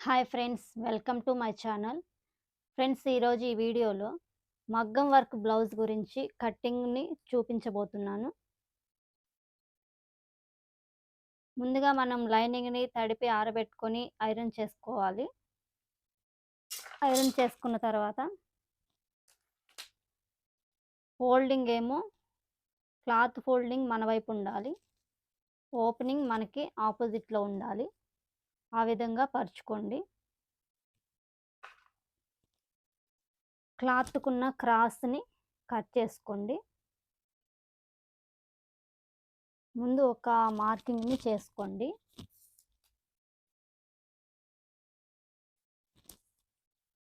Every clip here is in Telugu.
Hi friends, welcome to my channel. Friends, ఈరోజు ఈ వీడియోలో మగ్గం వర్క్ బ్లౌజ్ గురించి కటింగ్ని చూపించబోతున్నాను. ముందుగా మనం లైనింగ్ని తడిపి ఆరబెట్టుకొని ఐరన్ చేసుకోవాలి. ఐరన్ చేసుకున్న తర్వాత ఫోల్డింగ్ ఏమో క్లాత్ ఫోల్డింగ్ మన వైపు ఉండాలి, ఓపెనింగ్ మనకి ఆపోజిట్లో ఉండాలి. ఆ విధంగా పరుచుకోండి. క్లాత్కున్న క్రాస్ని కట్ చేసుకోండి. ముందు ఒక మార్కింగ్ని చేసుకోండి.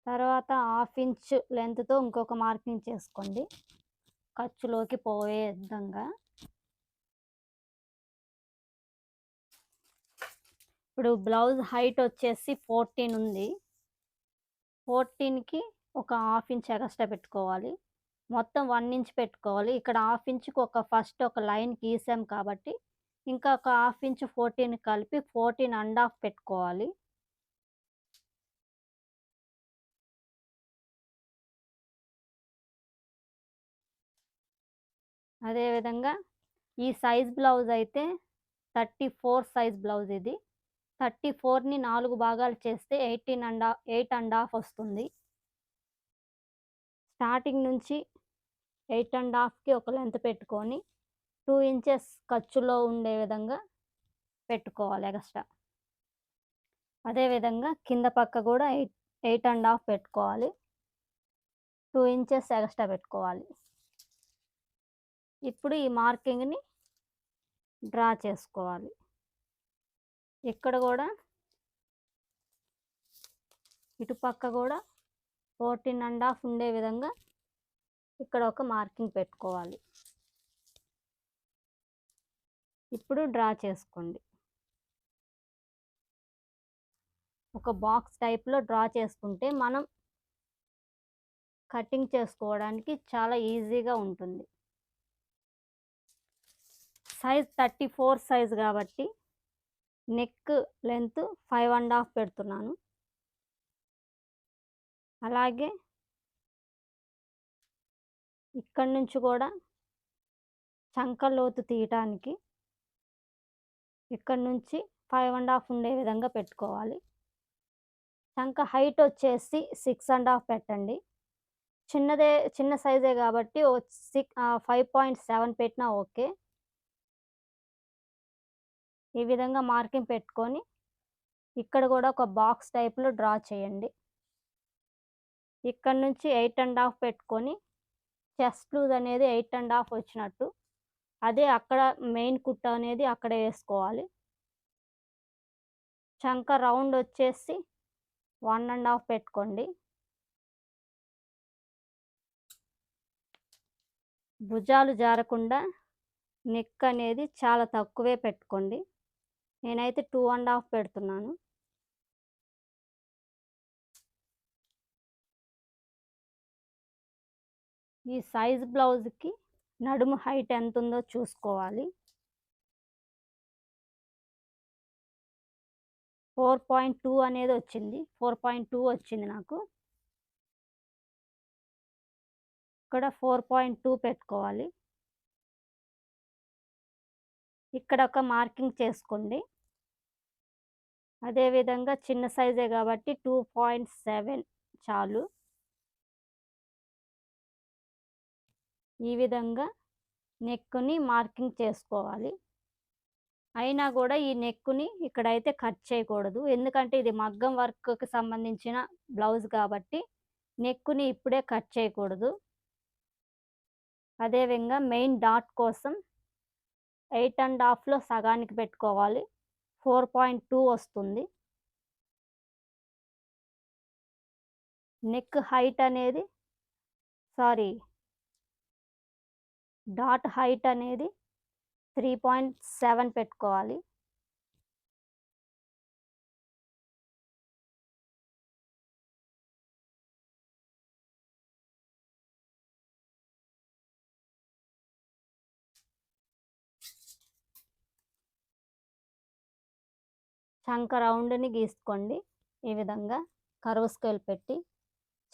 తర్వాత 1/2 ఇంచ్ లెంత్తో ఇంకొక మార్కింగ్ చేసుకోండి, ఖర్చులోకి పోయే విధంగా. ఇప్పుడు బ్లౌజ్ హైట్ వచ్చేసి 14 ఉంది. 14కి ఒక 1/2 ఇంచ్ ఎక్స్ట్రా పెట్టుకోవాలి. మొత్తం 1 ఇంచ్ పెట్టుకోవాలి. ఇక్కడ 1/2 ఇంచ్కి ఫస్ట్ ఒక లైన్ గీసాం కాబట్టి ఇంకా ఒక 1/2 ఇంచ్ 14 కలిపి 14.5 పెట్టుకోవాలి. అదేవిధంగా ఈ సైజ్ బ్లౌజ్ అయితే 34 సైజ్ బ్లౌజ్ ఇది. 34ని 4 భాగాలు చేస్తే 8.5 వస్తుంది. స్టార్టింగ్ నుంచి 8.5కి ఒక లెంత్ పెట్టుకొని 2 ఇంచెస్ ఖర్చులో ఉండే విధంగా పెట్టుకోవాలి ఎక్స్ట్రా. అదేవిధంగా కింద పక్క కూడా 8.5 పెట్టుకోవాలి, 2 ఇంచెస్ ఎక్స్ట్రా పెట్టుకోవాలి. ఇప్పుడు ఈ మార్కింగ్ని డ్రా చేసుకోవాలి. ఇక్కడ కూడా ఇటుపక్క కూడా 14.5 ఉండే విధంగా ఇక్కడ ఒక మార్కింగ్ పెట్టుకోవాలి. ఇప్పుడు డ్రా చేసుకోండి. ఒక బాక్స్ టైప్లో డ్రా చేసుకుంటే మనం కటింగ్ చేసుకోవడానికి చాలా ఈజీగా ఉంటుంది. సైజ్ 34 సైజ్ కాబట్టి నెక్ లెంత్ 5.5 పెడుతున్నాను. అలాగే ఇక్కడి నుంచి కూడా చంక లోతు తీయటానికి ఇక్కడ నుంచి 5.5 ఉండే విధంగా పెట్టుకోవాలి. చంక హైట్ వచ్చేసి 6.5 పెట్టండి. చిన్న సైజే కాబట్టి 5.7 పెట్టినా ఓకే. ఈ విధంగా మార్కింగ్ పెట్టుకొని ఇక్కడ కూడా ఒక బాక్స్ టైప్లో డ్రా చేయండి. ఇక్కడ నుంచి 8.5 పెట్టుకొని చెస్ట్ లూజ్ అనేది 8.5 వచ్చినట్టు, అదే అక్కడ మెయిన్ కుట్ట అనేది అక్కడ వేసుకోవాలి. చంక రౌండ్ వచ్చేసి 1.5 పెట్టుకోండి. భుజాలు జారకుండా నెక్ అనేది చాలా తక్కువే పెట్టుకోండి. నేనైతే 2.5 పెడుతున్నాను. ఈ సైజ్ బ్లౌజ్కి నడుము హైట్ ఎంత ఉందో చూసుకోవాలి. 4.2 అనేది వచ్చింది. 4.2 వచ్చింది నాకు. ఇక్కడ 4.2 పెట్టుకోవాలి. ఇక్కడ ఒక మార్కింగ్ చేసుకోండి. అదేవిధంగా చిన్న సైజే కాబట్టి 2.7 చాలు. ఈ విధంగా నెక్ని మార్కింగ్ చేసుకోవాలి. అయినా కూడా ఈ నెక్ని ఇక్కడైతే కట్ చేయకూడదు, ఎందుకంటే ఇది మగ్గం వర్క్కి సంబంధించిన బ్లౌజ్ కాబట్టి నెక్ని ఇప్పుడే కట్ చేయకూడదు. అదేవిధంగా మెయిన్ డాట్ కోసం 8.5లో సగానికి పెట్టుకోవాలి. 4.2 వస్తుంది. నెక్ హైట్ అనేది డాట్ హైట్ అనేది 3.7 పెట్టుకోవాలి. చంక రౌండ్ని గీసుకోండి. ఈ విధంగా కర్వ్ స్కేల్ పెట్టి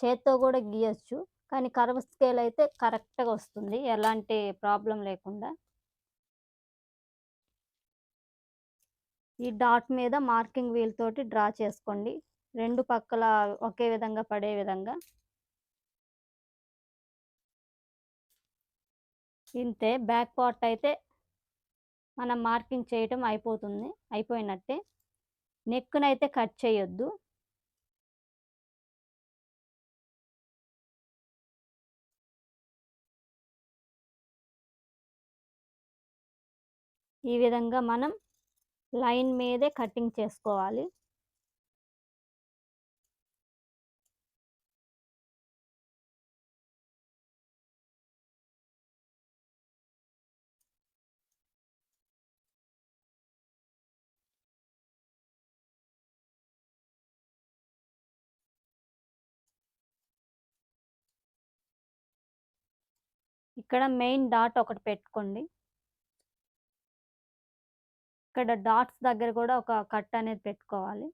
చేత్తో కూడా గీయొచ్చు. కానీ కర్వ్ స్కేల్ అయితే కరెక్ట్‌గా వస్తుంది. ఎలాంటి ప్రాబ్లమ్ లేకుండా. ఈ డాట్ మీద మార్కింగ్ వీల్ తోటి డ్రా చేసుకోండి. 2 పక్కల ఒకే విధంగా పడే విధంగా. ఇంతే బ్యాక్ పార్ట్ అయితే మనం మార్కింగ్ చేయటం అయిపోయినట్టే. నెక్‌నైతే కట్ చేయొద్దు. ఈ విధంగా మనం లైన్ మీదే కటింగ్ చేసుకోవాలి. ఇక్కడ మెయిన్ డాట్ ఒకటి పెట్టుకోండి. ఇక్కడ డాట్స్ దగ్గర కూడా ఒక కట్ అనేది పెట్టుకోవాలి.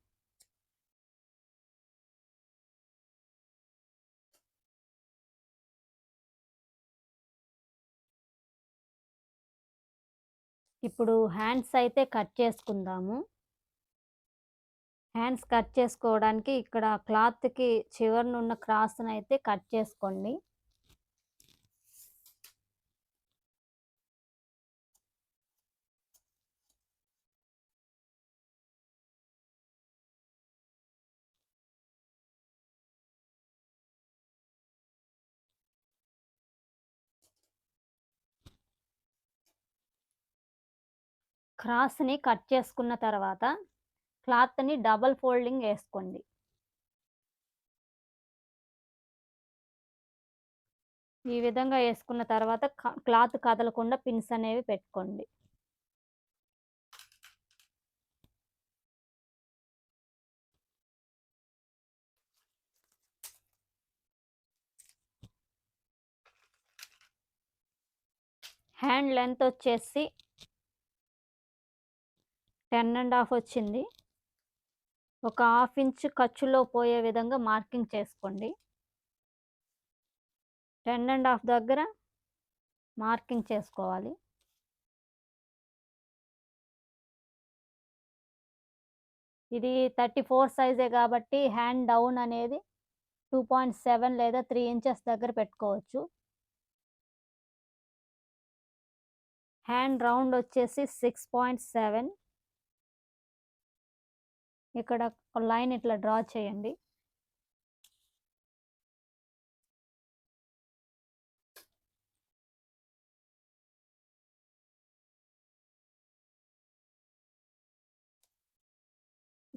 ఇప్పుడు హ్యాండ్స్ అయితే కట్ చేసుకుందాము. హ్యాండ్స్ కట్ చేసుకోవడానికి ఇక్కడ క్లాత్‌కి చివరనున్న క్రాస్‌నైతే కట్ చేసుకోండి. క్రాస్‌ని కట్ చేసుకున్న తర్వాత క్లాత్‌ని డబుల్ ఫోల్డింగ్ ఏసుకోండి. ఈ విధంగా ఏసుకున్న తర్వాత క్లాత్ కదలకుండా పిన్స్ అనేవి పెట్టుకోండి. హ్యాండ్ లెంత్ వచ్చేసి 10½ వచ్చింది. ఒక ½ ఇంచ్ ఖర్చులో పోయే విధంగా మార్కింగ్ చేసుకోండి. 10½ దగ్గర మార్కింగ్ చేసుకోవాలి. ఇది 34 సైజే కాబట్టి హ్యాండ్ డౌన్ అనేది 2.7 లేదా 3 ఇంచెస్ దగ్గర పెట్టుకోవచ్చు. హ్యాండ్ రౌండ్ వచ్చేసి 6.7. ఇక్కడ లైన్ ఇట్లా డ్రా చేయండి.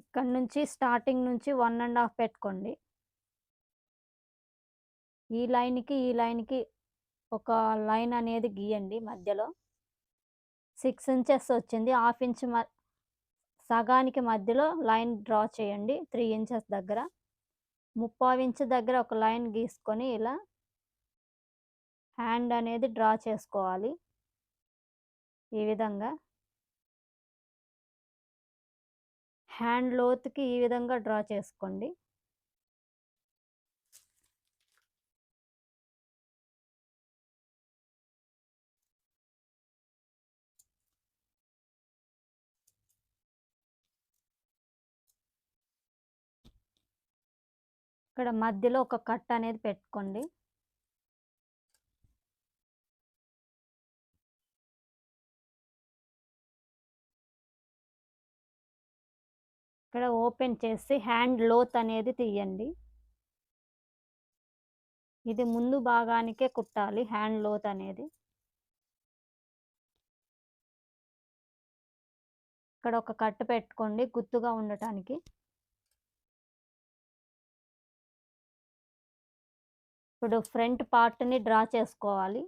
ఇక్కడ నుంచి స్టార్టింగ్ నుంచి 1½ పెట్టుకోండి. ఈ లైన్‌కి ఒక లైన్ అనేది గీయండి మధ్యలో. 6 ఇంచెస్ వచ్చింది. ½ ఇంచ్ సగానికి మధ్యలో లైన్ డ్రా చేయండి 3 ఇంచెస్ దగ్గర. 3/4 ఇంచ్ దగ్గర ఒక లైన్ గీసుకొని ఇలా హ్యాండ్ అనేది డ్రా చేసుకోవాలి. ఈ విధంగా. హ్యాండ్ లోతుకి ఈ విధంగా డ్రా చేసుకోండి. ఇక్కడ మధ్యలో ఒక కట్ అనేది పెట్టుకోండి. ఇక్కడ ఓపెన్ చేసి హ్యాండ్ లోత్ అనేది తీయండి. ఇది ముందు భాగానికే కుట్టాలి హ్యాండ్ లోత్ అనేది. ఇక్కడ ఒక కట్ పెట్టుకోండి గుర్తుగా ఉండటానికి. ఇప్పుడు ఫ్రంట్ పార్ట్‌ని డ్రా చేసుకోవాలి.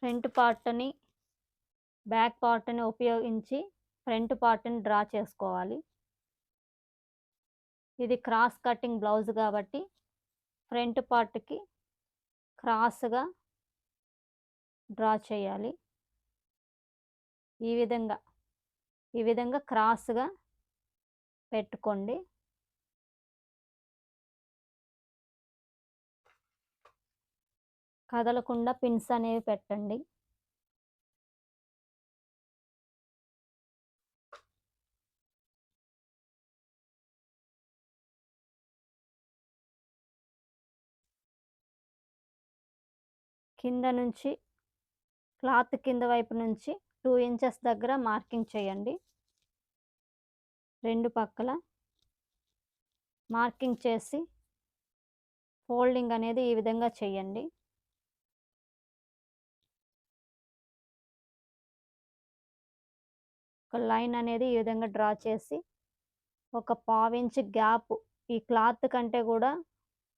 ఫ్రంట్ పార్ట్‌ని బ్యాక్ పార్ట్‌ని ఉపయోగించి ఫ్రంట్ పార్ట్‌ని డ్రా చేసుకోవాలి. ఇది క్రాస్ కటింగ్ బ్లౌజ్ కాబట్టి ఫ్రంట్ పార్ట్‌కి క్రాస్‌గా డ్రా చేయాలి. ఈ విధంగా ఈ విధంగా క్రాస్‌గా పెట్టుకోండి. కదలకుండా పిన్స్ అనేవి పెట్టండి. కింద నుంచి క్లాత్ కింద వైపు నుంచి 2 ఇంచెస్ దగ్గర మార్కింగ్ చేయండి. 2 పక్కల మార్కింగ్ చేసి ఫోల్డింగ్ అనేది ఈ విధంగా చేయండి. ఒక లైన్ అనేది ఈ విధంగా డ్రా చేసి ఒక పావించి గ్యాప్ ఈ క్లాత్ కంటే కూడా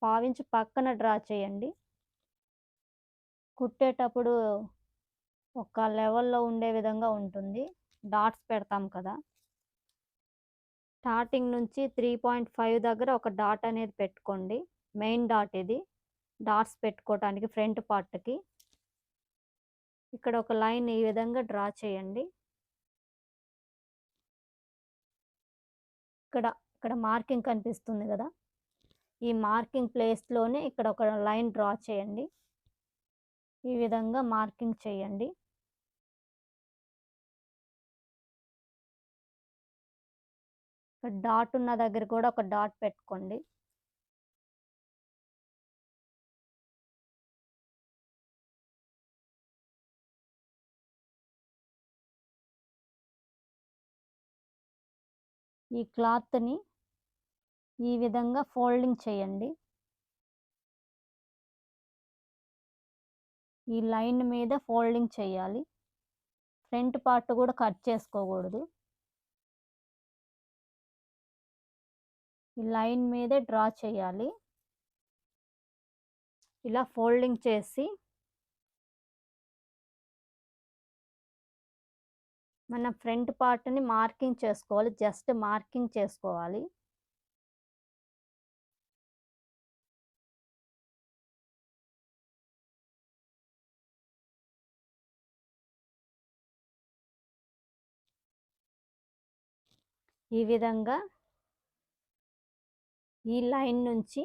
పావించి పక్కన డ్రా చేయండి. కుట్టేటప్పుడు ఒక లెవెల్‌లో ఉండే విధంగా ఉంటుంది. డాట్స్ పెడతాం కదా! స్టార్టింగ్ నుంచి 3.5 దగ్గర ఒక డాట్ అనేది పెట్టుకోండి. మెయిన్ డాట్ ఇది. డాట్స్ పెట్టుకోవటానికి ఫ్రంట్ పార్ట్‌కి. ఇక్కడ ఒక లైన్ ఈ విధంగా డ్రా చేయండి. ఇక్కడ మార్కింగ్ కనిపిస్తుంది గదా! ఈ మార్కింగ్ ప్లేస్‌లోనే ఇక్కడ ఒక లైన్ డ్రా చేయండి. ఈ విధంగా మార్కింగ్ చేయండి. ఇక్కడ డాట్ ఉన్న దగ్గర కూడా ఒక డాట్ పెట్టుకోండి. ఈ క్లాత్‌ని ఈ విధంగా ఫోల్డింగ్ చేయండి. ఈ లైన్ మీద ఫోల్డింగ్ చేయాలి. ఫ్రంట్ పార్ట్ కూడా కట్ చేసుకోకూడదు. ఈ లైన్ మీదే డ్రా చేయాలి. ఇలా ఫోల్డింగ్ చేసి మన ఫ్రంట్ పార్ట్‌ని మార్కింగ్ చేసుకోవాలి. జస్ట్ మార్కింగ్ చేసుకోవాలి. ఈ విధంగా ఈ లైన్ నుంచి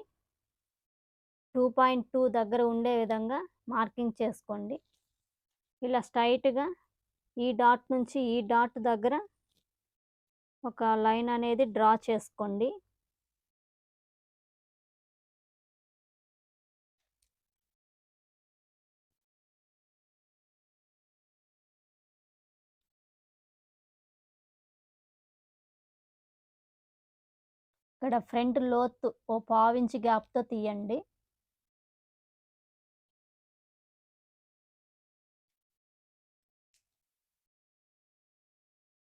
2.2 దగ్గర ఉండే విధంగా మార్కింగ్ చేసుకోండి. ఇలా స్ట్రెయిట్‌గా ఈ డాట్ నుంచి ఈ డాట్ దగ్గర ఒక లైన్ అనేది డ్రా చేసుకోండి. ఇక్కడ ఫ్రంట్ లోతు ఓ పావించి గ్యాప్‌తో తీయండి.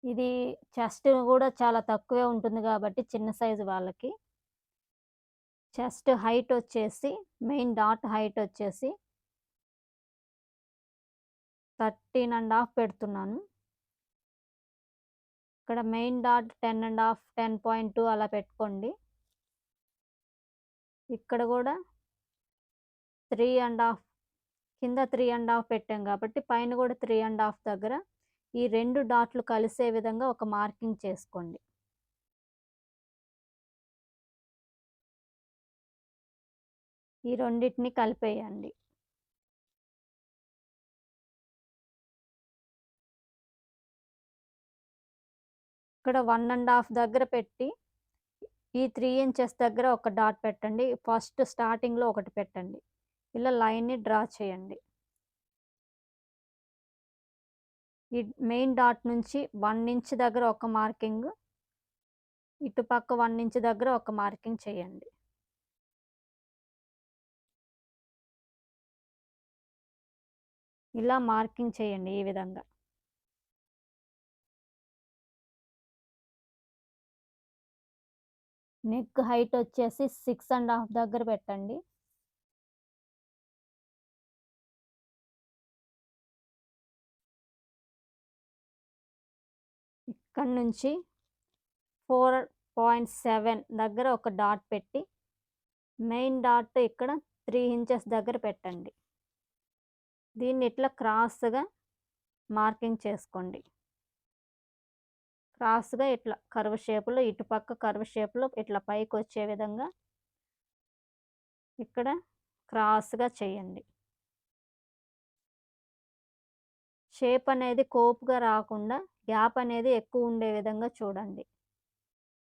ఇది చెస్ట్ కూడా చాలా తక్కువే ఉంటుంది కాబట్టి చిన్న సైజు వాళ్ళకి. చెస్ట్ హైట్ వచ్చేసి మెయిన్ డాట్ హైట్ వచ్చేసి 13.5 పెడుతున్నాను. ఇక్కడ మెయిన్ డాట్ 10.5, 10.2 అలా పెట్టుకోండి. ఇక్కడ కూడా 3.5 కింద 3.5 పెట్టాం కాబట్టి పైన కూడా 3.5 దగ్గర ఈ 2 డాట్లు కలిసే విధంగా ఒక మార్కింగ్ చేసుకోండి. ఈ రెండిటిని కలిపేయండి. ఇక్కడ 1.5 దగ్గర పెట్టి ఈ 3 ఇంచెస్ దగ్గర ఒక డాట్ పెట్టండి. ఫస్ట్ స్టార్టింగ్‌లో ఒకటి పెట్టండి. ఇలా లైన్‌ని డ్రా చేయండి. ఈ మెయిన్ డాట్ నుంచి 1 ఇంచ్ దగ్గర ఒక మార్కింగ్, ఇటుపక్క 1 ఇంచ్ దగ్గర ఒక మార్కింగ్ చేయండి. ఇలా మార్కింగ్ చేయండి ఈ విధంగా. నెక్ హైట్ వచ్చేసి 6.5 దగ్గర పెట్టండి. ఇక్కడ నుంచి 4.7 దగ్గర ఒక డాట్ పెట్టి మెయిన్ డాట్ ఇక్కడ 3 ఇంచెస్ దగ్గర పెట్టండి. దీన్ని ఇట్లా క్రాస్‌గా మార్కింగ్ చేసుకోండి. క్రాస్‌గా ఇట్లా కర్వ్ షేప్‌లో ఇటుపక్క కర్వ్ షేప్‌లో ఇట్లా పైకొచ్చే విధంగా ఇక్కడ క్రాస్‌గా చేయండి. షేప్ అనేది కోపుగా రాకుండా గ్యాప్ అనేది ఎక్కువ ఉండే విధంగా చూడండి.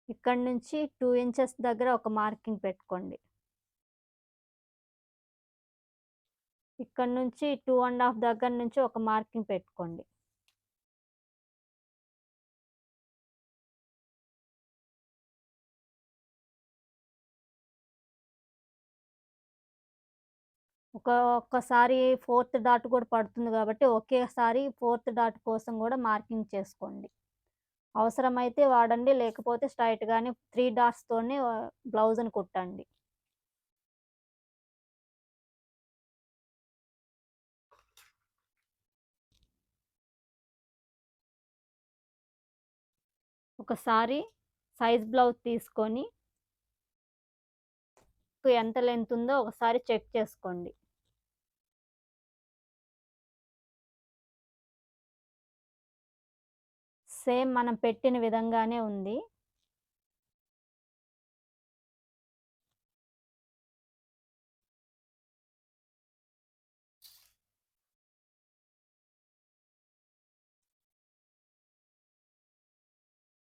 ఇక్కడి నుంచి 2 ఇంచెస్ దగ్గర ఒక మార్కింగ్ పెట్టుకోండి. ఇక్కడి నుంచి 2 ½ దగ్గర నుంచి ఒక మార్కింగ్ పెట్టుకోండి. ఒక్కసారి ఫోర్త్ డాట్ కూడా పడుతుంది కాబట్టి, ఒకేసారి ఫోర్త్ డాట్ కోసం కూడా మార్కింగ్ చేసుకోండి. అవసరమైతే వాడండి. లేకపోతే స్ట్రెయిట్‌గానే 3 డాట్స్‌తోనే బ్లౌజ్‌ని కుట్టండి. ఒకసారి సైజ్ బ్లౌజ్ తీసుకొని ఎంత లెంత్ ఉందో ఒకసారి చెక్ చేసుకోండి. సేమ్ మనం పెట్టిన విధంగానే ఉంది.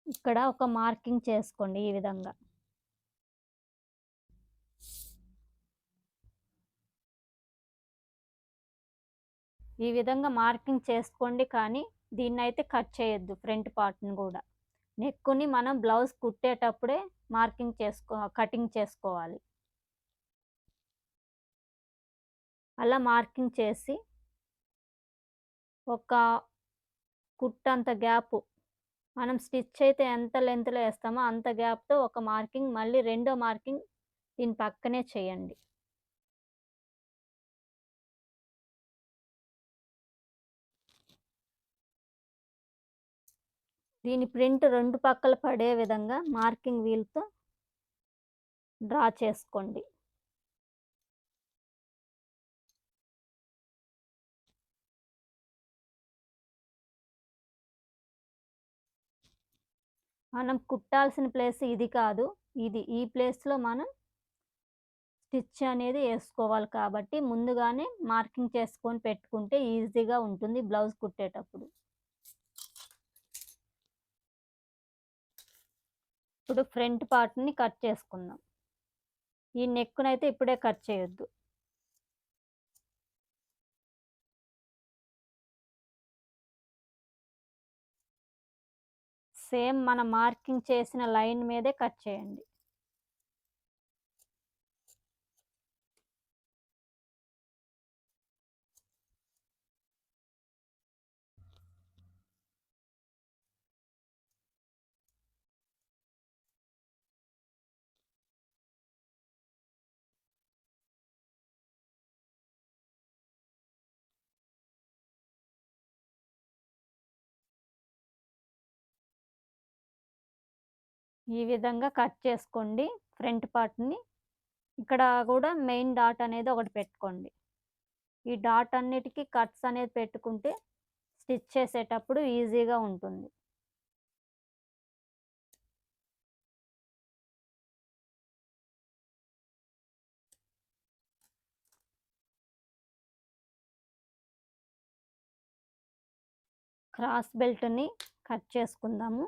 ఇక్కడ ఒక మార్కింగ్ చేసుకోండి ఈ విధంగా. ఈ విధంగా మార్కింగ్ చేసుకోండి కానీ, దీన్నైతే కట్ చేయొద్దు ఫ్రంట్ పార్ట్‌ని గూడా. నెక్కుని మనం బ్లౌజ్ కుట్టేటప్పుడే కటింగ్ చేసుకోవాలి. అలా మార్కింగ్ చేసి, ఒక కుట్టంత గ్యాపు మనం స్టిచ్ అయితే ఎంత లెంగ్త్‌లో ఏస్తామో అంత గ్యాప్‌తో ఒక మార్కింగ్, మళ్ళీ రెండో మార్కింగ్ దీని పక్కనే చేయండి. దీని ప్రింట్ 2 పక్కల పడే విధంగా మార్కింగ్ వీల్‌తో డ్రా చేసుకోండి. మనం కుట్టాల్సిన ప్లేస్ ఇది కాదు. ఈ ప్లేస్‌లో మనం స్టిచ్ అనేది ఏసుకోవాలి కాబట్టి, ముందుగానే మార్కింగ్ చేసుకొని పెట్టుకుంటే ఈజీగా ఉంటుంది బ్లౌజ్ కుట్టేటప్పుడు. ఇప్పుడు ఫ్రంట్ పార్ట్‌ని కట్ చేసుకుందాం. ఈ నెక్కునైతే ఇప్పుడే కట్ చేయొద్దు. సేమ్ మనం మార్కింగ్ చేసిన లైన్ మీదే కట్ చేయండి. ఈ విధంగా కట్ చేసుకోండి ఫ్రంట్ పార్ట్‌ని. ఇక్కడ కూడా మెయిన్ డాట్ అనేది ఒకటి పెట్టుకోండి. ఈ డాట్ అన్నిటికి కట్స్ అనేది పెట్టుకుంటే స్టిచ్ చేసేటప్పుడు ఈజీగా ఉంటుంది. క్రాస్ బెల్ట్‌ని కట్ చేసుకుందాము.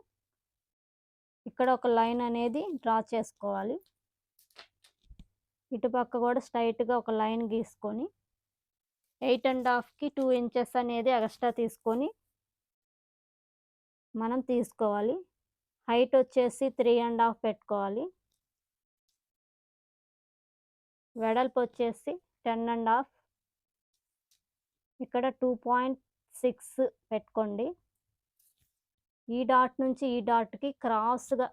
ఇక్కడ ఒక లైన్ అనేది డ్రా చేసుకోవాలి. ఇటుపక్క కూడా స్ట్రెయిట్‌గా ఒక లైన్ గీసుకొని 8 ½ 2 ఇంచెస్ అనేది ఎక్స్ట్రా తీసుకొని మనం తీసుకోవాలి. హైట్ వచ్చేసి 3 ½ పెట్టుకోవాలి. వెడల్పు వచ్చేసి 10 ½ ఇక్కడ 2.6 పెట్టుకోండి. ఈ డాట్ నుంచి ఈ డాట్‌కి క్రాస్‌గా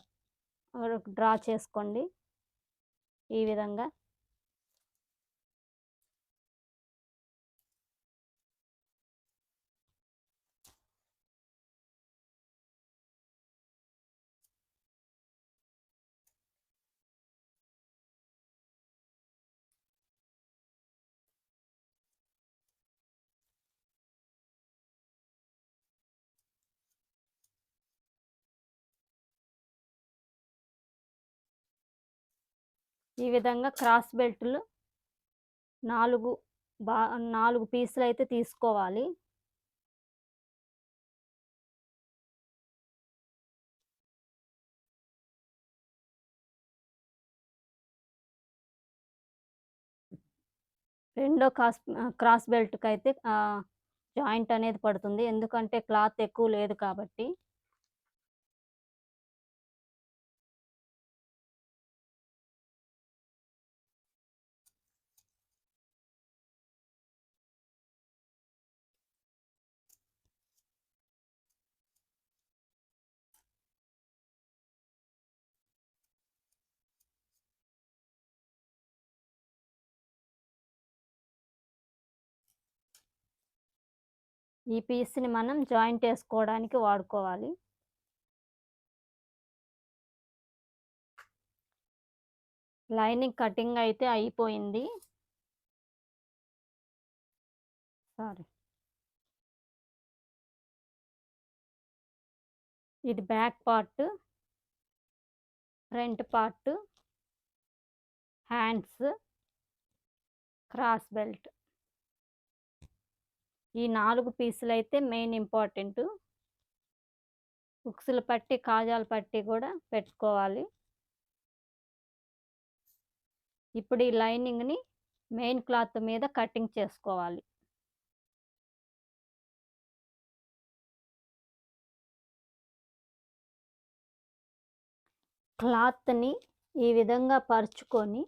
డ్రా చేసుకోండి. ఈ విధంగా. ఈ విధంగా క్రాస్ బెల్టులు 4 4 పీసులైతే తీసుకోవాలి. రెండో క్రాస్ బెల్ట్‌కైతే జాయింట్ అనేది పడుతుంది. ఎందుకంటే క్లాత్ ఎక్కువ లేదు కాబట్టి. ఈ పీస్‌ని మనం జాయింట్ ఏసుకోవడానికి వాడుకోవాలి. లైనింగ్ కటింగ్ అయితే అయిపోయింది. సారీ. ఇది back part, front part, hands, cross belt. ఈ 4 పీసులైతే మెయిన్ ఇంపార్టెంటు. ఉక్సుల పట్టి, కాజాల పట్టి కూడా పెట్టుకోవాలి. ఇప్పుడు ఈ లైనింగ్‌ని మెయిన్ క్లాత్ మీద కటింగ్ చేసుకోవాలి. క్లాత్‌ని ఈ విధంగా పరుచుకొని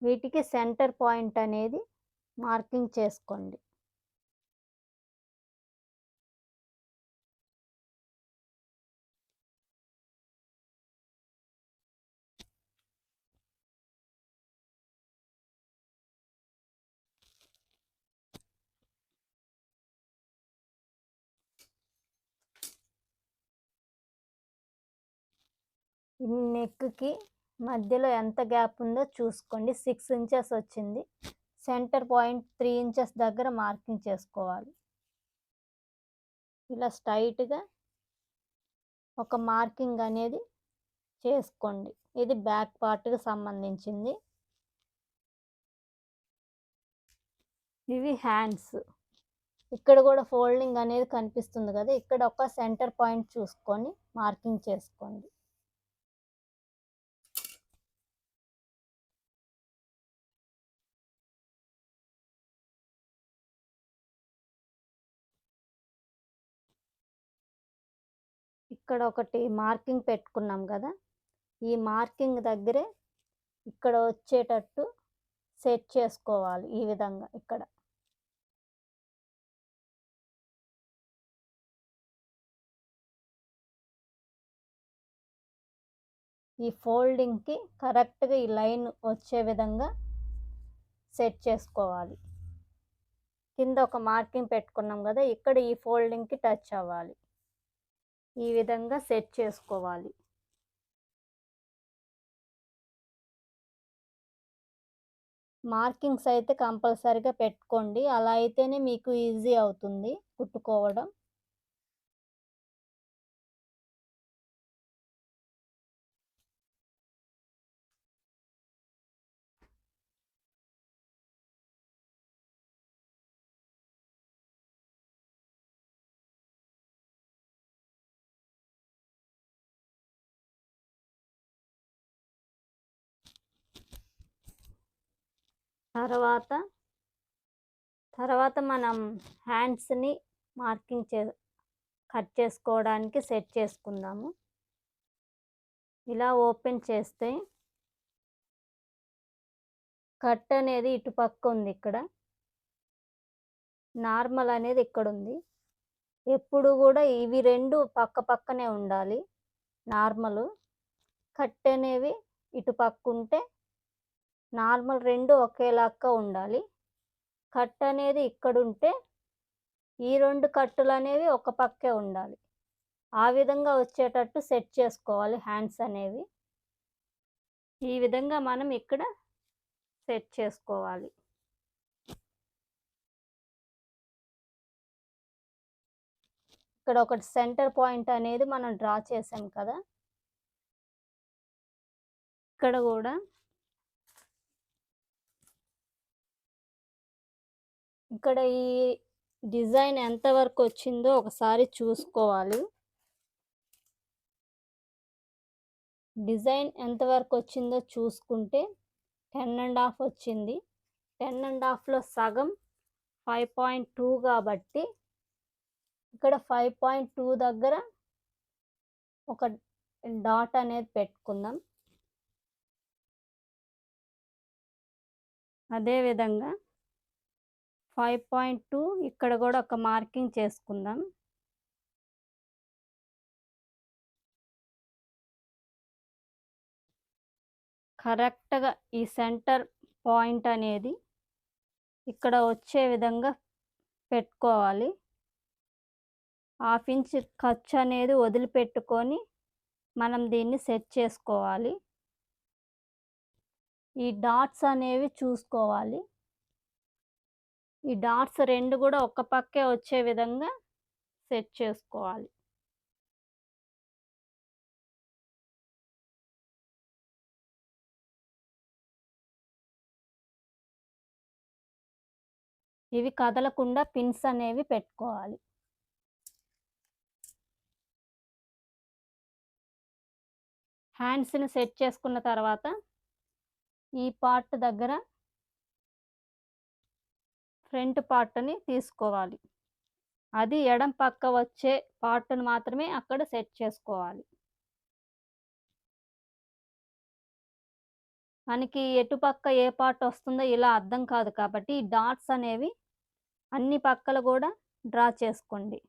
వీటికి సెంటర్ పాయింట్ అనేది మార్కింగ్ చేసుకోండి. నెక్‌కి మధ్యలో ఎంత గ్యాప్ ఉందో చూసుకోండి. 6 ఇంచెస్ వచ్చింది. సెంటర్ పాయింట్ 3 ఇంచెస్ దగ్గర మార్కింగ్ చేసుకోవాలి. ఇలా స్ట్రెయిట్‌గా ఒక మార్కింగ్ అనేది చేసుకోండి. ఇది బ్యాక్ పార్ట్‌కి సంబంధించింది. ఇవి హ్యాండ్స్. ఇక్కడ కూడా ఫోల్డింగ్ అనేది కనిపిస్తుంది కదా! ఇక్కడ ఒక సెంటర్ పాయింట్ చూసుకొని మార్కింగ్ చేసుకోండి. ఇక్కడ ఒకటి మార్కింగ్ పెట్టుకున్నాం కదా! ఈ మార్కింగ్ దగ్గరే ఇక్కడ వచ్చేటట్టు సెట్ చేసుకోవాలి ఈ విధంగా ఇక్కడ. ఈ ఫోల్డింగ్‌కి కరెక్ట్‌గా ఈ లైన్ వచ్చే విధంగా సెట్ చేసుకోవాలి. కింద ఒక మార్కింగ్ పెట్టుకున్నాం కదా! ఇక్కడ ఈ ఫోల్డింగ్‌కి టచ్ అవ్వాలి. ఈ విధంగా సెట్ చేసుకోవాలి. మార్కింగ్స్ అయితే కంపల్సరీగా పెట్టుకోండి. అలా అయితేనే మీకు ఈజీ అవుతుంది కుట్టుకోవడం. తర్వాత మనం హ్యాండ్స్‌ని మార్కింగ్ కట్ చేసుకోవడానికి సెట్ చేసుకుందాము. ఇలా ఓపెన్ చేస్తే కట్ అనేది ఇటుపక్క ఉంది ఇక్కడ. నార్మల్ అనేది ఇక్కడుంది. ఎప్పుడు కూడా ఇవి 2 పక్క పక్కనే ఉండాలి. నార్మలు, కట్ అనేవి ఇటు పక్కుంటే నార్మల్ 2 ఒకేలాగా ఉండాలి. కట్ అనేది ఇక్కడుంటే ఈ 2 కట్టులనేవి ఒక పక్కే ఉండాలి. ఆ విధంగా వచ్చేటట్టు సెట్ చేసుకోవాలి హ్యాండ్స్ అనేవి. ఈ విధంగా మనం ఇక్కడ సెట్ చేసుకోవాలి. ఇక్కడ ఒకటి సెంటర్ పాయింట్ అనేది మనం డ్రా చేసాం కదా! ఇక్కడ గూడా ఇక్కడ ఈ డిజైన్ ఎంత వరకొచ్చిందో ఒకసారి చూసుకోవాలి. డిజైన్ ఎంత వరకొచ్చిందో చూసుకుంటే 10½ వచ్చింది. 10½లో సగం 5.2 కాబట్టి ఇక్కడ 5.2 దగ్గర ఒక డాట్ అనేది పెట్టుకుందాం. అదే విధంగా 5.2 ఇక్కడ గూడా ఒక మార్కింగ్ చేసుకుందాం. కరెక్ట్‌గా ఈ సెంటర్ పాయింట్ అనేది ఇక్కడ వచ్చే విధంగా పెట్టుకోవాలి. 1/2 ఇంచ్ ఖర్చు అనేది వదిలిపెట్టుకొని మనం దీన్ని సెట్ చేసుకోవాలి. ఈ డాట్స్ అనేవి చూసుకోవాలి. ఈ డాట్స్ 2 గూడా ఒక పక్కే వచ్చే విధంగా సెట్ చేసుకోవాలి. ఇవి కదలకుండా పిన్స్ అనేవి పెట్టుకోవాలి. హ్యాండ్స్‌ని సెట్ చేసుకున్న తర్వాత ఈ పార్ట్ దగ్గర ఫ్రంట్ పార్ట్‌ని తీసుకోవాలి. అది ఎడం పక్క వచ్చే పార్ట్‌ని మాత్రమే అక్కడ సెట్ చేసుకోవాలి. మనకి ఎటుపక్క ఏ పార్ట్ వస్తుందో ఇలా అర్థం కాదు కాబట్టి ఈ డాట్స్ అనేవి అన్ని పక్కల గూడా డ్రా చేసుకోండి.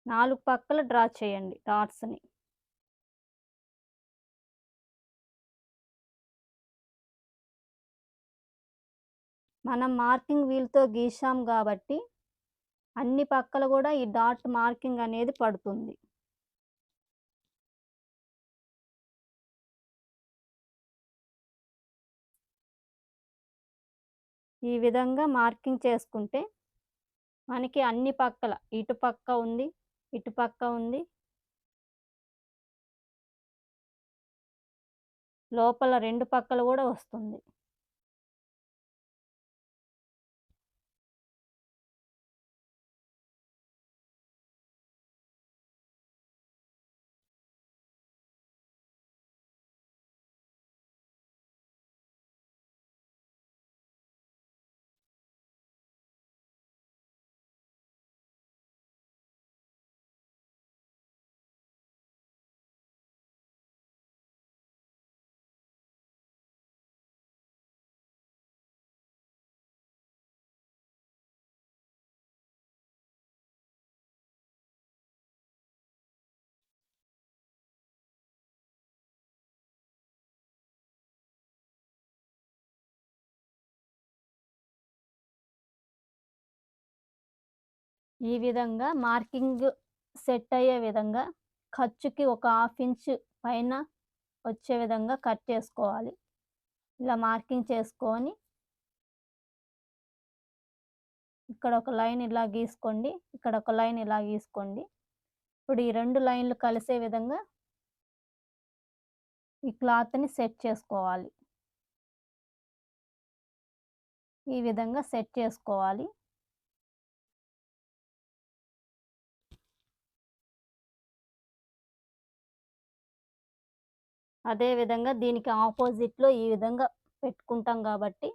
4 పక్కల డ్రా చేయండి డాట్స్‌ని. మనం మార్కింగ్ వీల్‌తో గీశాం గాబట్టి అన్ని పక్కల గూడా ఈ డాట్ మార్కింగ్ అనేది పడుతుంది. ఈ విధంగా మార్కింగ్ చేసుకుంటే మనకి అన్ని పక్కల ఇటు పక్క ఉంది, ఇటు పక్క ఉంది. లోపల 2 పక్కల గూడా వస్తుంది. ఈ విధంగా మార్కింగ్ సెట్ అయ్యే విధంగా ఖర్చుకి ఒక 1/2 ఇంచ్ పైన వచ్చే విధంగా కట్ చేసుకోవాలి. ఇలా మార్కింగ్ చేసుకొని ఇక్కడ ఒక లైన్ ఇలా గీసుకోండి. ఇక్కడ ఒక లైన్ ఇలా గీసుకోండి. ఇప్పుడు ఈ 2 లైన్‌లు కలిసే విధంగా ఈ క్లాత్‌ని సెట్ చేసుకోవాలి. ఈ విధంగా సెట్ చేసుకోవాలి. అదే విధంగా దీనికి ఆపోజిట్‌లో ఈ విధంగా పెట్టుకుంటాం గాబట్టి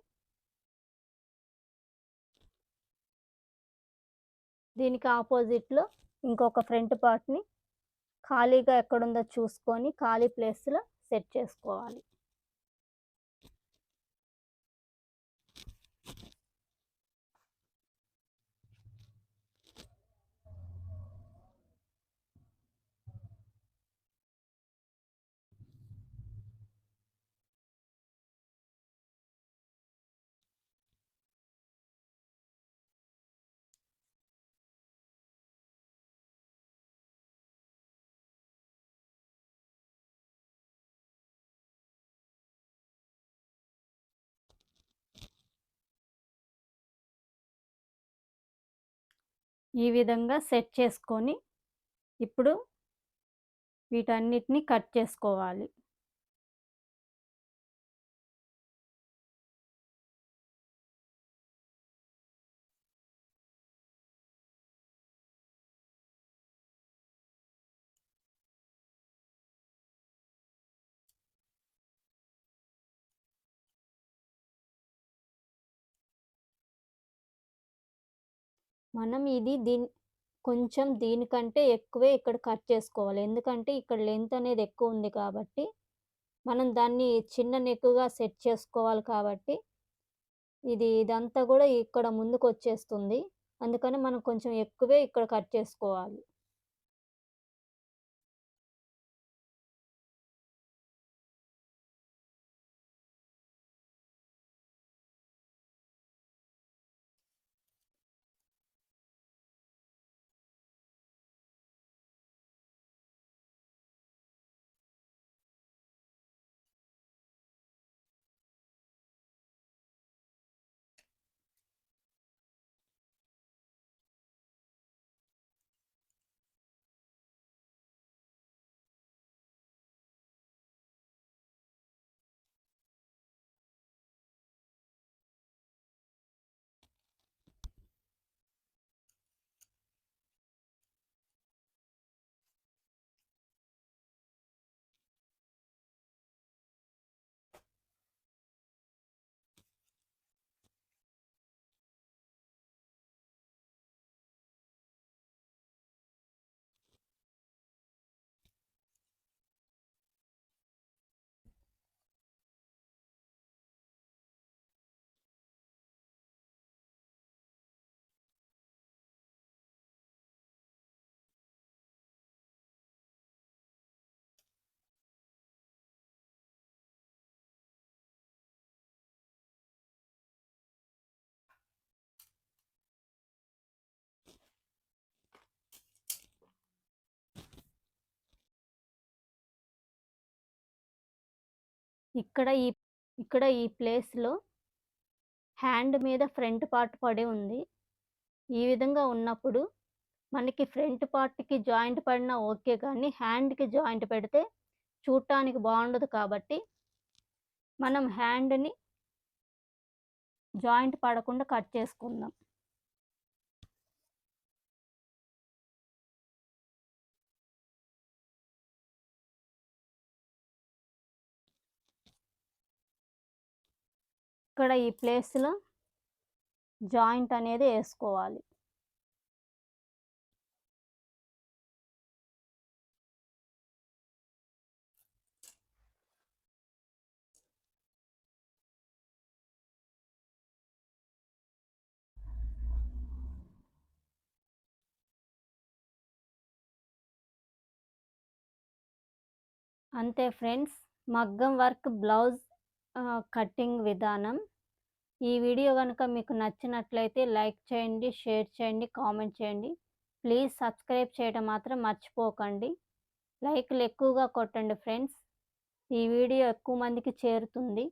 దీనికి ఆపోజిట్‌లో ఇంకొక ఫ్రంట్ పార్ట్‌ని ఖాళీగా ఎక్కడుందో చూసుకొని ఖాళీ ప్లేస్‌లో సెట్ చేసుకోవాలి. ఈ విధంగా సెట్ చేసుకొని ఇప్పుడు వీటన్నిటిని కట్ చేసుకోవాలి. మనం కొంచెం దీనికంటే ఎక్కువే ఇక్కడ కట్ చేసుకోవాలి. ఎందుకంటే ఇక్కడ లెంత్ అనేది ఎక్కువ ఉంది కాబట్టి, మనం దాన్ని చిన్న నెక్‌గా సెట్ చేసుకోవాలి కాబట్టి, ఇదంతా గూడా ఇక్కడ ముందుకొచ్చేస్తుంది. అందుకని మనం కొంచెం ఎక్కువే ఇక్కడ కట్ చేసుకోవాలి. ఇక్కడ ఈ ఇక్కడ ఈ ప్లేస్‌లో హ్యాండ్ మీద ఫ్రంట్ పార్ట్ పడి ఉంది. ఈ విధంగా ఉన్నప్పుడు మనకి ఫ్రంట్ పార్ట్‌కి జాయింట్ పడినా ఓకే. కానీ హ్యాండ్‌కి జాయింట్ పెడితే చూడటానికి బావుండదు కాబట్టి, మనం హ్యాండ్‌ని జాయింట్ పడకుండా కట్ చేసుకుందాం. ఇక్కడ ఈ ప్లేస్‌లో జాయింట్ అనేది యేసుకోవాలి. అంతే ఫ్రెండ్స్. మగ్గం వర్క్ బ్లౌజ్ కటింగ్ విధానం. ఈ వీడియో గనుక మీకు నచ్చినట్లయితే లైక్ చేయండి, షేర్ చేయండి, కామెంట్ చేయండి. ప్లీజ్ సబ్స్క్రైబ్ చేయడం మాత్రం మర్చిపోకండి. లైక్‌లు ఎక్కువగా కొట్టండి ఫ్రెండ్స్. ఈ వీడియో ఎక్కువ మందికి చేరుతుంది.